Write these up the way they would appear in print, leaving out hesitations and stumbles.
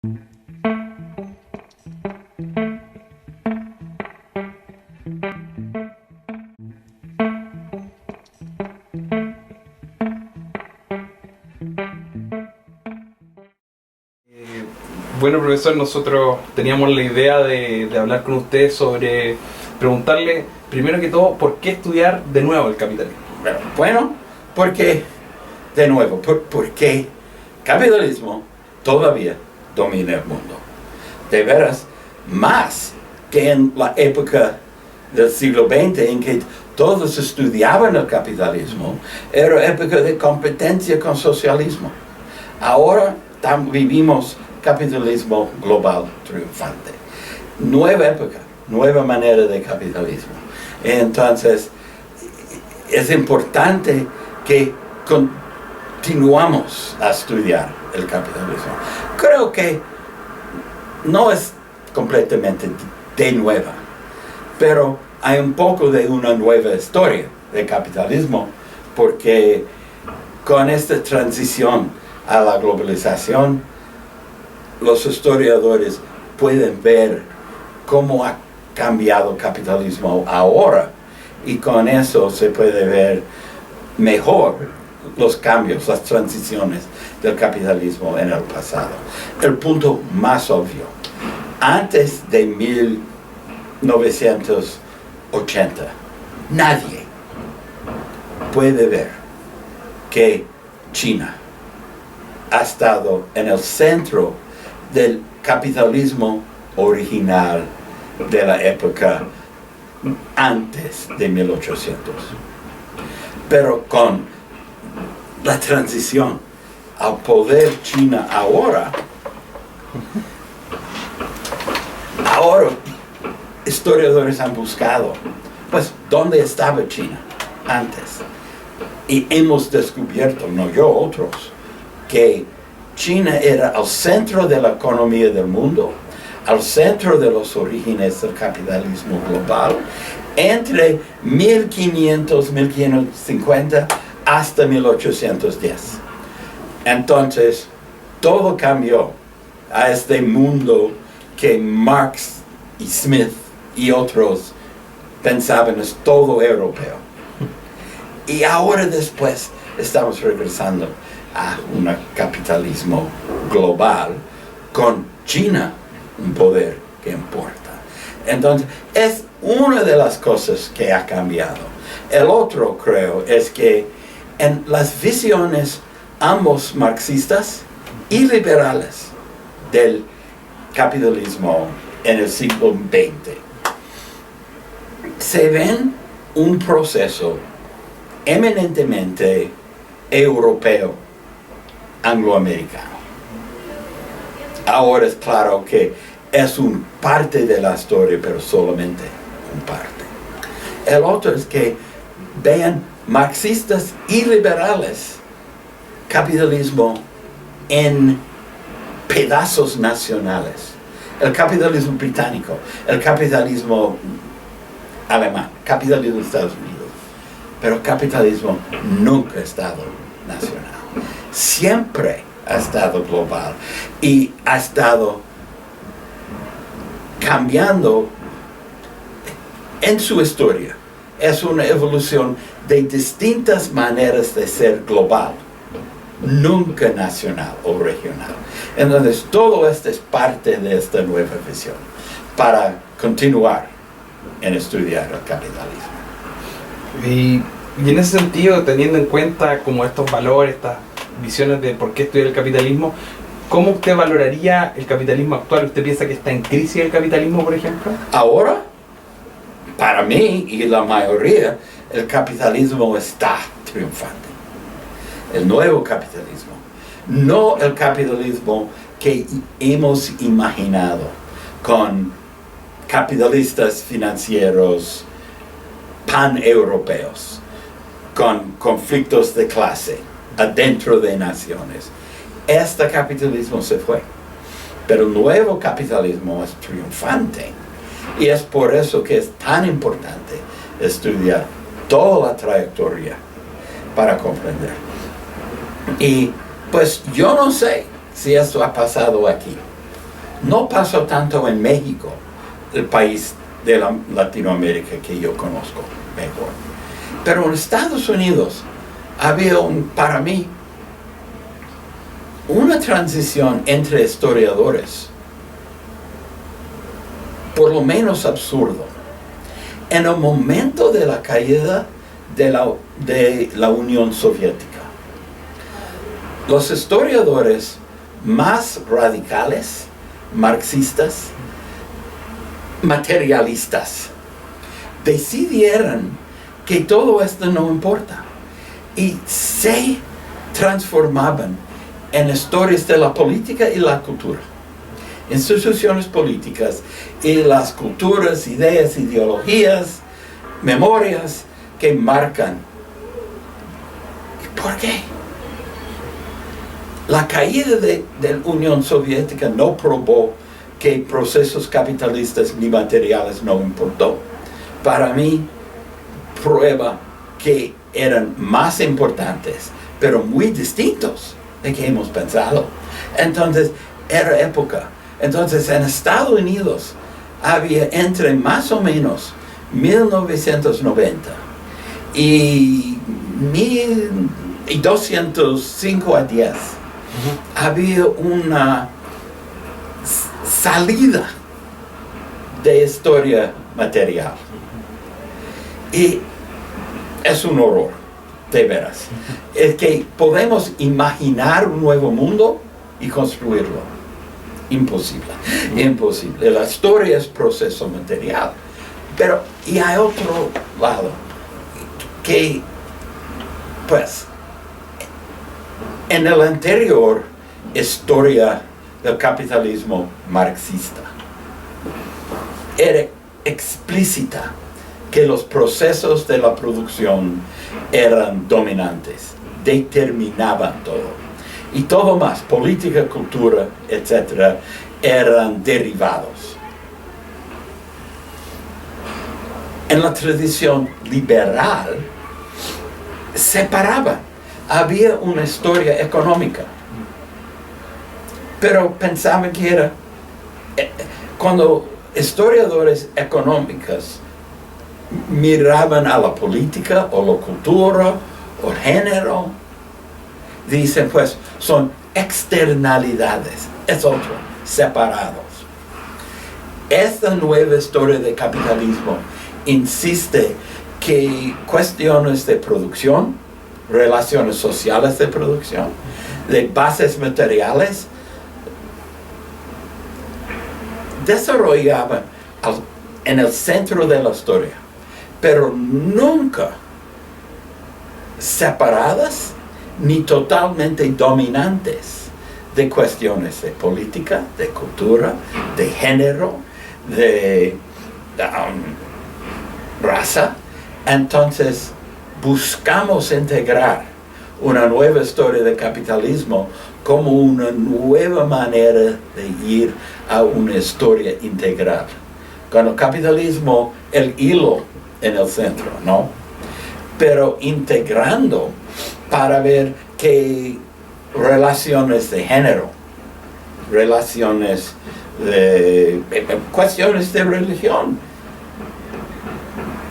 Bueno, profesor, nosotros teníamos la idea de hablar con usted sobre preguntarle, primero que todo, ¿por qué estudiar de nuevo el capitalismo? Bueno, porque, de nuevo, porque capitalismo todavía domina el mundo. De veras, más que en la época del siglo XX en que todos estudiaban el capitalismo, era época de competencia con socialismo. Ahora vivimos capitalismo global triunfante. Nueva época, nueva manera de capitalismo. Entonces, es importante que continuamos a estudiar el capitalismo. Creo que no es completamente de nueva, pero hay un poco de una nueva historia del capitalismo, porque con esta transición a la globalización, los historiadores pueden ver cómo ha cambiado el capitalismo ahora, y con eso se puede ver mejor los cambios, las transiciones del capitalismo en el pasado. El punto más obvio, antes de 1980, nadie puede ver que China ha estado en el centro del capitalismo original de la época antes de 1800. Pero con la transición al poder China ahora historiadores han buscado, pues, ¿dónde estaba China antes? Y hemos descubierto, no yo, otros, que China era al centro de la economía del mundo, al centro de los orígenes del capitalismo global, entre 1500, 1550 hasta 1810. Entonces, todo cambió a este mundo que Marx y Smith y otros pensaban es todo europeo. Y ahora después estamos regresando a un capitalismo global con China, un poder que importa. Entonces, es una de las cosas que ha cambiado. El otro, creo, es que en las visiones ambos marxistas y liberales del capitalismo en el siglo XX, se ven un proceso eminentemente europeo, angloamericano. Ahora es claro que es una parte de la historia, pero solamente una parte. El otro es que vean marxistas y liberales capitalismo en pedazos nacionales. El capitalismo británico, el capitalismo alemán, capitalismo de Estados Unidos. Pero el capitalismo nunca ha estado nacional. Siempre ha estado global y ha estado cambiando en su historia. Es una evolución de distintas maneras de ser global, nunca nacional o regional. Entonces, todo esto es parte de esta nueva visión para continuar en estudiar el capitalismo. Y en ese sentido, teniendo en cuenta como estos valores, estas visiones de por qué estudiar el capitalismo, ¿cómo usted valoraría el capitalismo actual? ¿Usted piensa que está en crisis el capitalismo, por ejemplo? Ahora, para mí y la mayoría, el capitalismo está triunfante. El nuevo capitalismo, no el capitalismo que hemos imaginado con capitalistas financieros paneuropeos, con conflictos de clase adentro de naciones. Este capitalismo se fue, pero el nuevo capitalismo es triunfante, y es por eso que es tan importante estudiar toda la trayectoria para comprender. Y pues yo no sé si esto ha pasado aquí, No pasó tanto en México, el país de Latinoamérica que yo conozco mejor. Pero en Estados Unidos había, para mí, una transición entre historiadores, por lo menos absurdo. En el momento de la caída de la Unión Soviética, los historiadores más radicales, marxistas, materialistas, decidieron que todo esto no importa y se transformaban en historias de la política y la cultura, instituciones políticas y las culturas, ideas, ideologías, memorias que marcan. ¿Por qué? La caída de la Unión Soviética no probó que procesos capitalistas ni materiales no importó. Para mí, prueba que eran más importantes, pero muy distintos de que hemos pensado. Entonces, era época. Entonces, en Estados Unidos había entre más o menos 1990 y 1205 a 10, había una salida de historia material. Y es un horror, de veras. Es que podemos imaginar un nuevo mundo y construirlo. Imposible, imposible. La historia es proceso material. Pero, y hay otro lado, que, pues, en el anterior historia del capitalismo marxista, era explícita que los procesos de la producción eran dominantes, determinaban todo. Y todo más, política, cultura, etc., eran derivados. En la tradición liberal, separaban. Había una historia económica. Pero pensaban que era... Cuando historiadores económicos miraban a la política o la cultura o el género, dicen pues son externalidades, es otro, separados. Esta nueva historia de capitalismo insiste que cuestiones de producción, relaciones sociales de producción, de bases materiales, desarrollaban en el centro de la historia, pero nunca separadas ni totalmente dominantes de cuestiones de política, de cultura, de género, de raza. Entonces buscamos integrar una nueva historia de capitalismo como una nueva manera de ir a una historia integral. Con el capitalismo, el hilo en el centro, ¿no? Pero integrando para ver que relaciones de género, relaciones de cuestiones de religión,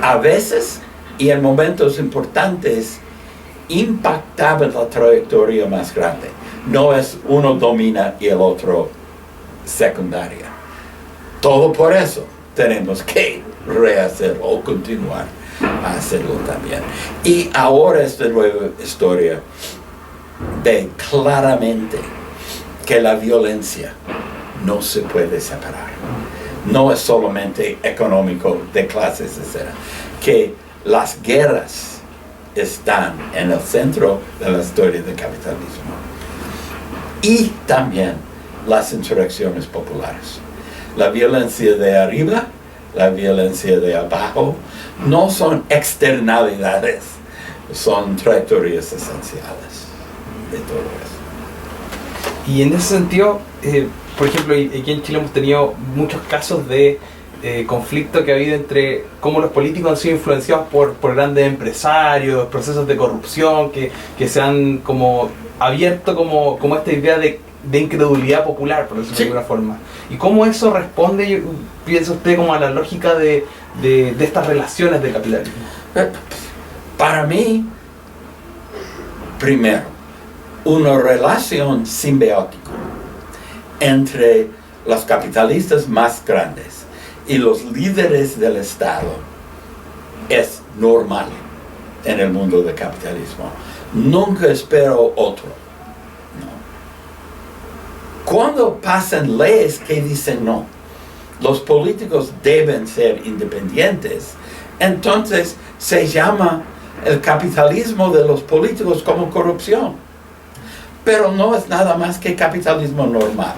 a veces y en momentos importantes impactaban la trayectoria más grande. No es uno domina y el otro secundaria. Todo por eso tenemos que rehacer o continuar a hacerlo también. Y ahora esta nueva historia ve claramente que la violencia no se puede separar. No es solamente económico, de clases, etc. Que las guerras están en el centro de la historia del capitalismo. Y también las insurrecciones populares. La violencia de arriba, la violencia de abajo, no son externalidades, son trayectorias esenciales de todo eso. Y en ese sentido, por ejemplo, aquí en Chile hemos tenido muchos casos de conflicto que ha habido entre cómo los políticos han sido influenciados por grandes empresarios, procesos de corrupción que se han como abierto como esta idea de de incredulidad popular, por decirlo de alguna forma. ¿Y cómo eso responde, piensa usted, como a la lógica de estas relaciones de capitalismo? Para mí, primero, una relación simbiótica entre los capitalistas más grandes y los líderes del Estado es normal en el mundo del capitalismo. Nunca espero otro. No. Cuando pasan leyes que dicen no, los políticos deben ser independientes, entonces se llama el capitalismo de los políticos como corrupción. Pero no es nada más que capitalismo normal.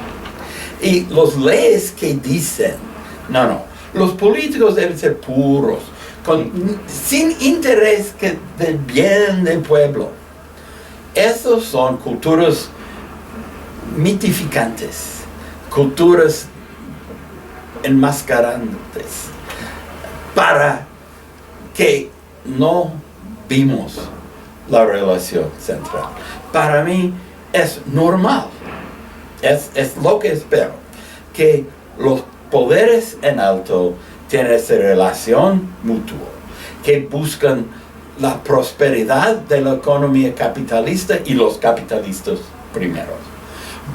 Y las leyes que dicen, no, los políticos deben ser puros, sin interés del bien del pueblo. Esas son culturas mitificantes, culturas enmascarantes, para que no vimos la relación central. Para mí es normal, es lo que espero, que los poderes en alto tienen esa relación mutua, que buscan la prosperidad de la economía capitalista y los capitalistas primeros.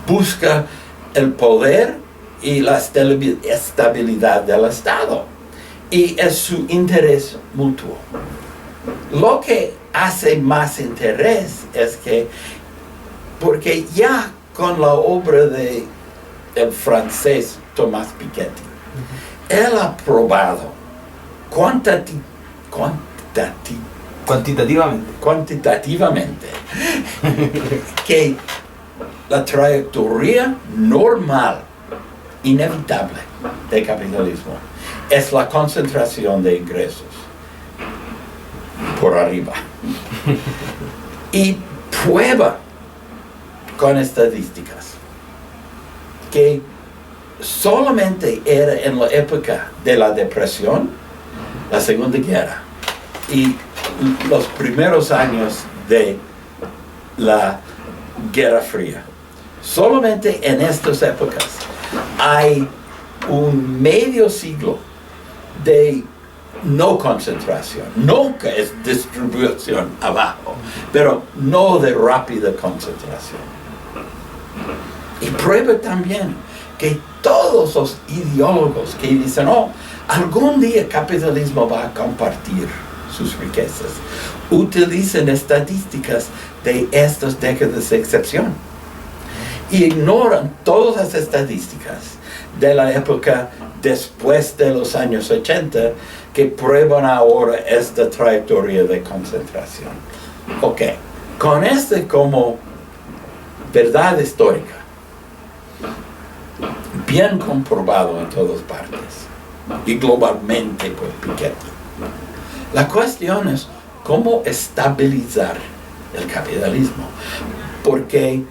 Busca el poder y la estabilidad del Estado, y es su interés mutuo. Lo que hace más interés es que, porque ya con la obra del francés Thomas Piketty, él ha probado cuantitativamente que la trayectoria normal, inevitable del capitalismo es la concentración de ingresos por arriba. Y prueba con estadísticas que solamente era en la época de la depresión, la Segunda Guerra y los primeros años de la Guerra Fría. Solamente en estas épocas hay un medio siglo de no concentración, no que es distribución abajo, pero no de rápida concentración. Y prueba también que todos los ideólogos que dicen, algún día el capitalismo va a compartir sus riquezas, utilizan estadísticas de estas décadas de excepción. Y ignoran todas las estadísticas de la época después de los años 80 que prueban ahora esta trayectoria de concentración. Ok, con como verdad histórica, bien comprobado en todas partes y globalmente por Piketty, la cuestión es cómo estabilizar el capitalismo, porque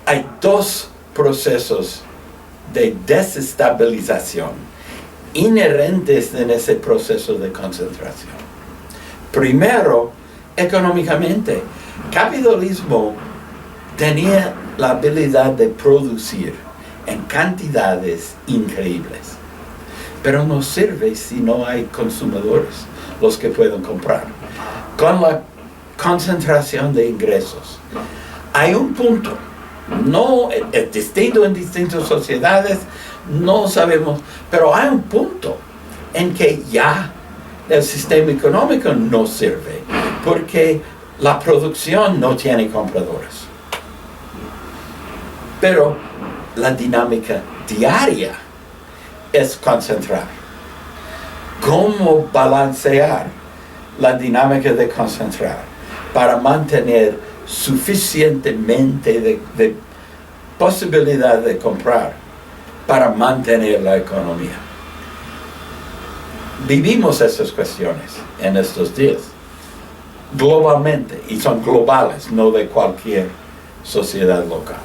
hay dos procesos de desestabilización inherentes en ese proceso de concentración. Primero, económicamente, capitalismo tenía la habilidad de producir en cantidades increíbles, pero no sirve si no hay consumidores, los que pueden comprar. Con la concentración de ingresos, hay un punto, no es distinto en distintas sociedades, no sabemos, pero hay un punto en que ya el sistema económico no sirve, porque la producción no tiene compradores. Pero la dinámica diaria es concentrar. ¿Cómo balancear la dinámica de concentrar para mantener suficientemente de posibilidad de comprar para mantener la economía? Vivimos esas cuestiones en estos días, globalmente, y son globales, no de cualquier sociedad local.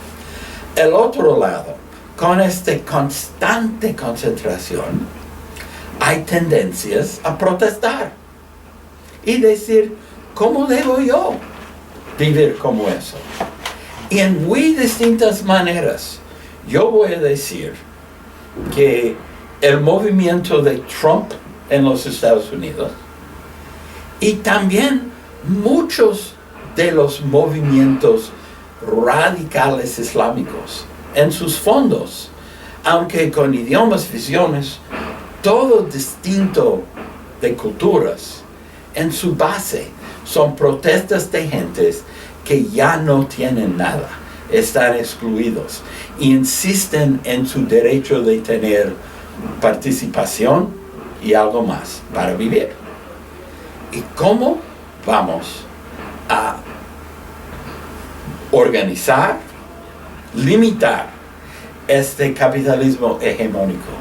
El otro lado, con esta constante concentración, hay tendencias a protestar y decir, ¿cómo debo yo vivir como eso? Y en muy distintas maneras, yo voy a decir que el movimiento de Trump en los Estados Unidos y también muchos de los movimientos radicales islámicos en sus fondos, aunque con idiomas, visiones, todo distinto de culturas, en su base son protestas de gentes que ya no tienen nada, están excluidos e insisten en su derecho de tener participación y algo más para vivir. ¿Y cómo vamos a organizar, limitar este capitalismo hegemónico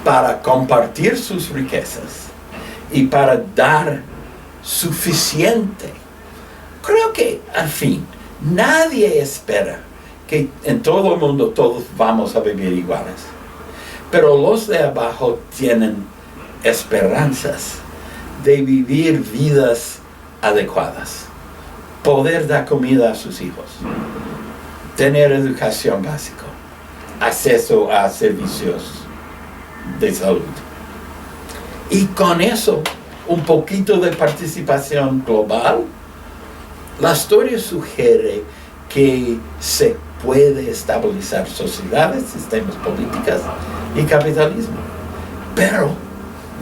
para compartir sus riquezas y para dar suficiente? Creo que al fin nadie espera que en todo el mundo todos vamos a vivir iguales, pero los de abajo tienen esperanzas de vivir vidas adecuadas, poder dar comida a sus hijos, tener educación básica, acceso a servicios de salud. Y con eso, un poquito de participación global, la historia sugiere que se puede estabilizar sociedades, sistemas políticos y capitalismo. Pero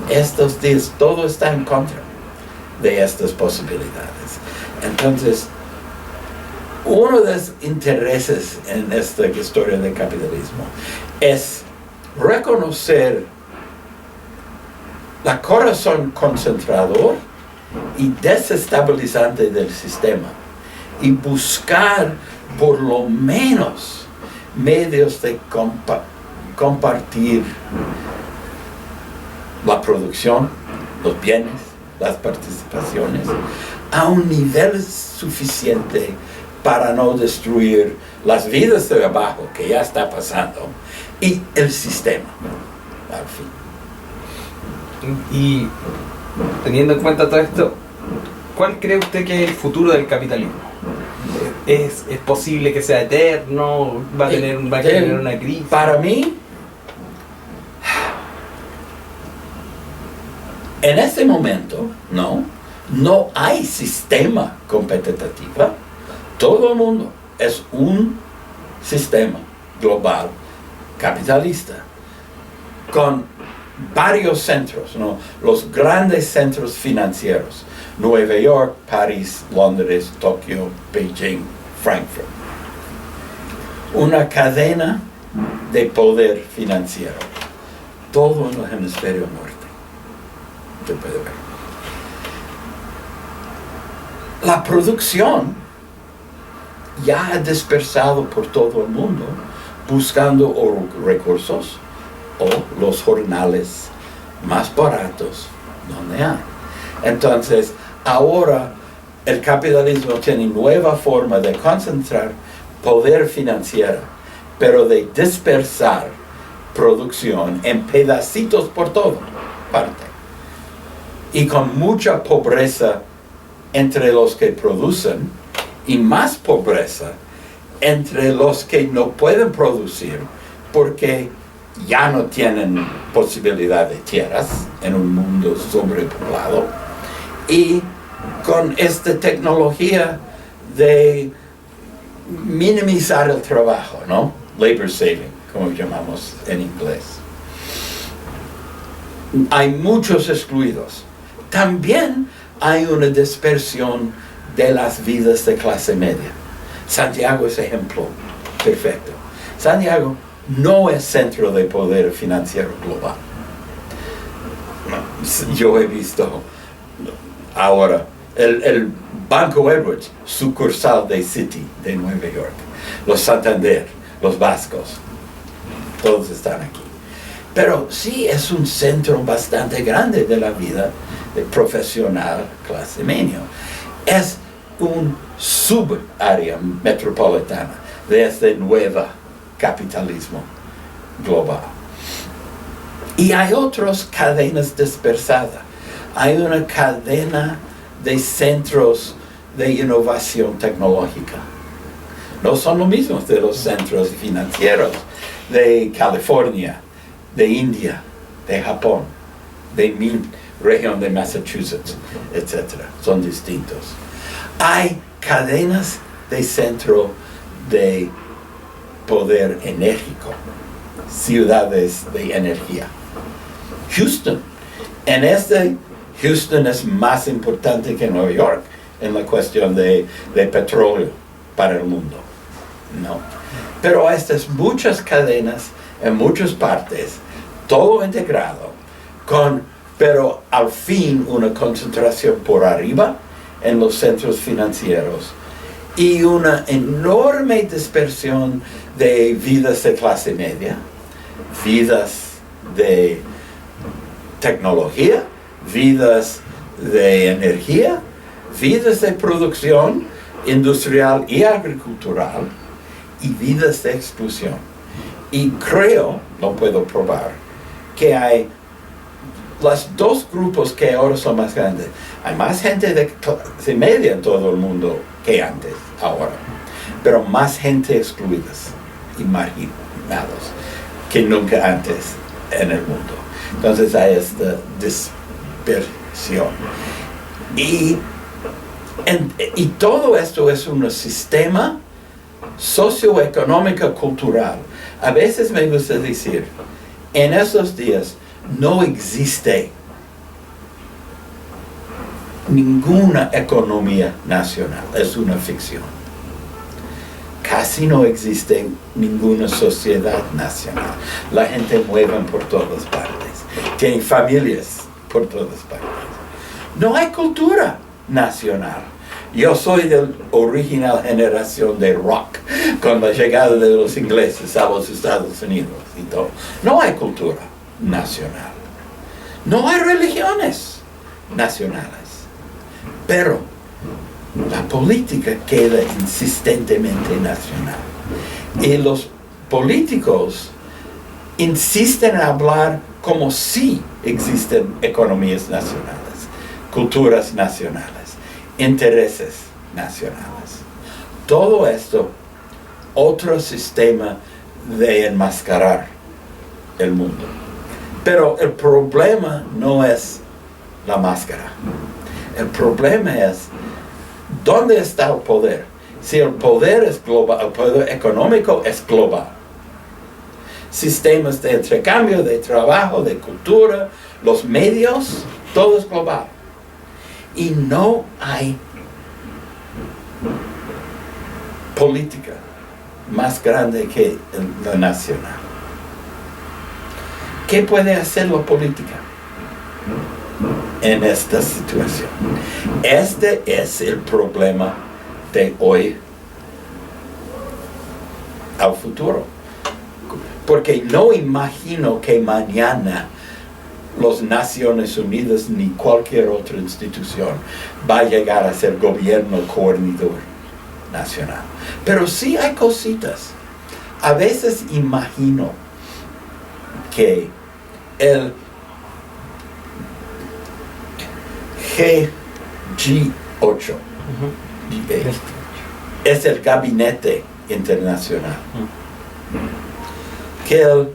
estos días todo está en contra de estas posibilidades. Entonces, uno de los intereses en esta historia del capitalismo es reconocer la corazón concentrador y desestabilizante del sistema y buscar por lo menos medios de compartir la producción, los bienes, las participaciones a un nivel suficiente para no destruir las vidas de abajo que ya está pasando y el sistema al fin. Y teniendo en cuenta todo esto, ¿cuál cree usted que es el futuro del capitalismo? ¿Es posible que sea eterno? ¿Va a tener una crisis? Para mí, en este momento, no hay sistema competitivo. Todo el mundo es un sistema global capitalista con varios centros, los grandes centros financieros: Nueva York, París, Londres, Tokio, Beijing, Frankfurt. Una cadena de poder financiero, todo en el hemisferio norte. Se puede ver. La producción ya ha dispersado por todo el mundo buscando recursos o los jornales más baratos donde hay. Entonces, ahora el capitalismo tiene nueva forma de concentrar poder financiero, pero de dispersar producción en pedacitos por toda parte. Y con mucha pobreza entre los que producen y más pobreza entre los que no pueden producir porque ya no tienen posibilidad de tierras en un mundo sobrepoblado, y con esta tecnología de minimizar el trabajo, labor saving, como llamamos en inglés. Hay muchos excluidos. También hay una dispersión de las vidas de clase media. Santiago es ejemplo perfecto. Santiago no es centro de poder financiero global. Yo he visto ahora el Banco Edwards, sucursal de Citi de Nueva York, los Santander, los Vascos, todos están aquí. Pero sí es un centro bastante grande de la vida profesional clase media. Es un subárea metropolitana de este nuevo capitalismo global. Y hay otras cadenas dispersadas. Hay una cadena de centros de innovación tecnológica. no son los mismos de los centros financieros de California, de India, de Japón, de mi región de Massachusetts, etc. Son distintos. Hay cadenas de centro de poder enérgico, ciudades de energía. Houston es más importante que Nueva York en la cuestión de petróleo para el mundo, ¿no? Pero estas muchas cadenas en muchas partes, todo integrado, pero al fin una concentración por arriba en los centros financieros y una enorme dispersión de vidas de clase media, vidas de tecnología, vidas de energía, vidas de producción industrial y agricultural y vidas de exclusión. Y creo, no puedo probar, que hay los dos grupos que ahora son más grandes. Hay más gente de clase media en todo el mundo que antes, ahora, pero más gente excluidas y marginados que nunca antes en el mundo. Entonces hay esta dispersión. Y todo esto es un sistema socioeconómico cultural. A veces me gusta decir, en esos días no existe ninguna economía nacional, es una ficción. Casi no existe ninguna sociedad nacional. La gente mueve por todas partes, tienen familias por todas partes. No hay cultura nacional. Yo soy de la original generación de rock, con la llegada de los ingleses a los Estados Unidos y todo. No hay cultura nacional. No hay religiones nacionales. Pero la política queda insistentemente nacional. Y los políticos insisten en hablar como si existen economías nacionales, culturas nacionales, intereses nacionales. Todo esto, otro sistema de enmascarar el mundo. Pero el problema no es la máscara. El problema es dónde está el poder. Si el poder es global, el poder económico es global. Sistemas de intercambio, de trabajo, de cultura, los medios, todo es global. Y no hay política más grande que la nacional. ¿Qué puede hacer la política en esta situación? Este es el problema de hoy al futuro. Porque no imagino que mañana las Naciones Unidas ni cualquier otra institución va a llegar a ser gobierno coordinador nacional. Pero sí hay cositas. A veces imagino que el G8 es el gabinete internacional. Que el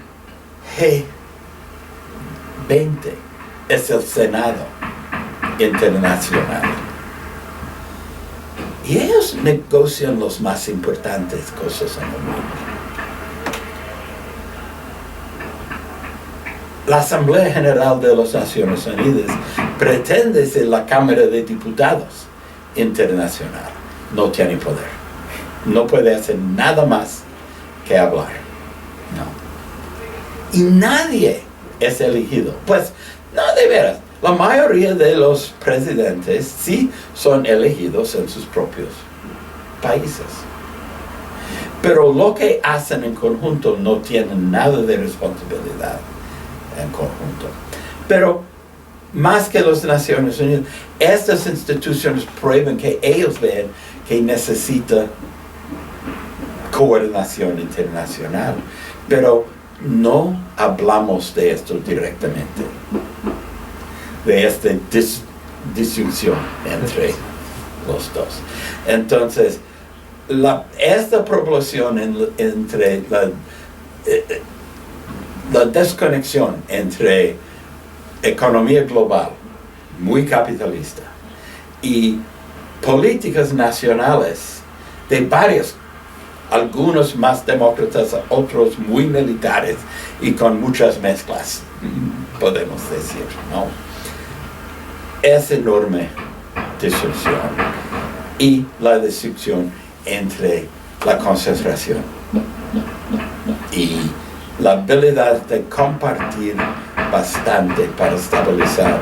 G20 es el Senado internacional. Y ellos negocian las más importantes cosas en el mundo. La Asamblea General de las Naciones Unidas pretende ser la Cámara de Diputados internacional. No tiene poder. No puede hacer nada más que hablar. No. Y nadie es elegido. Pues, no, de veras. La mayoría de los presidentes sí son elegidos en sus propios países. Pero lo que hacen en conjunto no tienen nada de responsabilidad en conjunto. Pero más que las Naciones Unidas, estas instituciones prueban que ellos ven que necesita coordinación internacional, pero no hablamos de esto directamente, de esta disyunción entre los dos. Entonces, esta población entre la desconexión entre economía global, muy capitalista, y políticas nacionales de varios, algunos más demócratas, otros muy militares y con muchas mezclas, podemos decir, ¿no? Es enorme disrupción y la destrucción entre la concentración y la habilidad de compartir bastante para estabilizar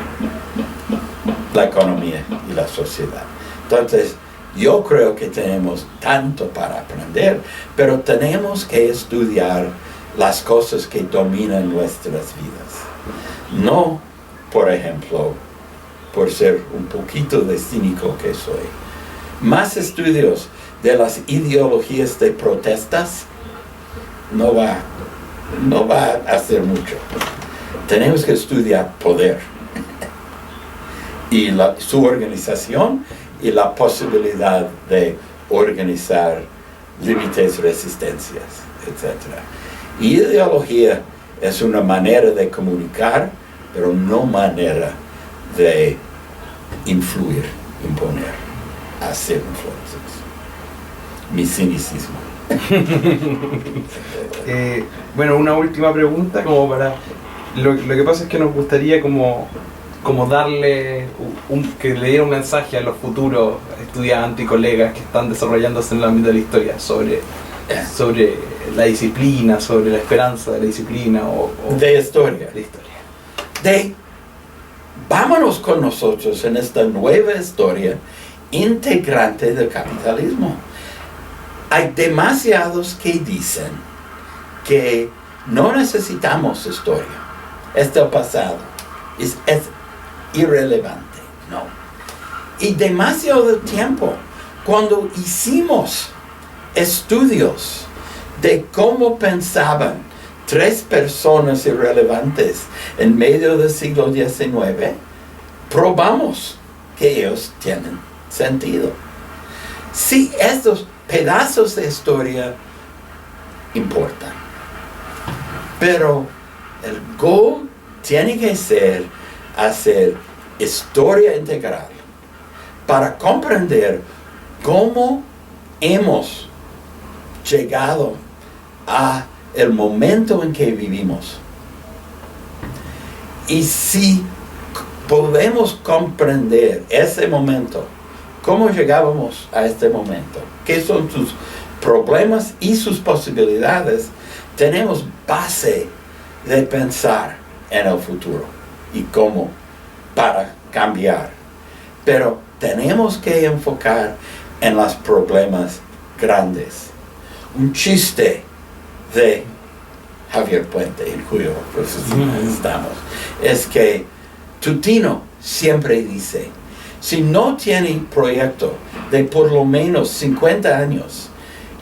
la economía y la sociedad. Entonces, yo creo que tenemos tanto para aprender, pero tenemos que estudiar las cosas que dominan nuestras vidas. No, por ejemplo, por ser un poquito de cínico que soy, más estudios de las ideologías de protestas no va a hacer mucho. Tenemos que estudiar poder y su organización y la posibilidad de organizar límites, resistencias, etc. Ideología es una manera de comunicar, pero no manera de influir, imponer, hacer influencias. Mi cinicismo. Bueno, una última pregunta como para... Lo que pasa es que nos gustaría como darle que le diera un mensaje a los futuros estudiantes y colegas que están desarrollándose en el ámbito de la historia sobre la disciplina, sobre la esperanza de la disciplina o de historia. De historia. Vámonos con nosotros en esta nueva historia integrante del capitalismo. Hay demasiados que dicen que no necesitamos historia, es del pasado, es irrelevante, no. Y demasiado tiempo, cuando hicimos estudios de cómo pensaban 3 personas irrelevantes en medio del siglo XIX, probamos que ellos tienen sentido. Si estos pedazos de historia importan, pero el goal tiene que ser hacer historia integral para comprender cómo hemos llegado a el momento en que vivimos. Y si podemos comprender ese momento, cómo llegábamos a este momento, qué son sus problemas y sus posibilidades, tenemos base de pensar en el futuro y cómo para cambiar. Pero tenemos que enfocar en los problemas grandes. Un chiste de Javier Puente, en cuyo estamos, es que Tutino siempre dice, si no tiene proyecto de por lo menos 50 años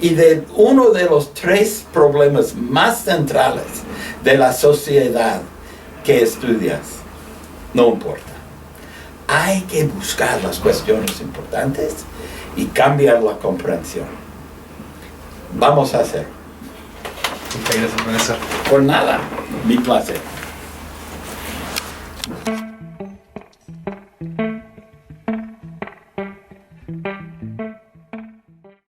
y de uno de los 3 problemas más centrales de la sociedad que estudias, no importa. Hay que buscar las cuestiones importantes y cambiar la comprensión. Vamos a hacerlo. Muchas gracias, profesor. Por nada, mi placer.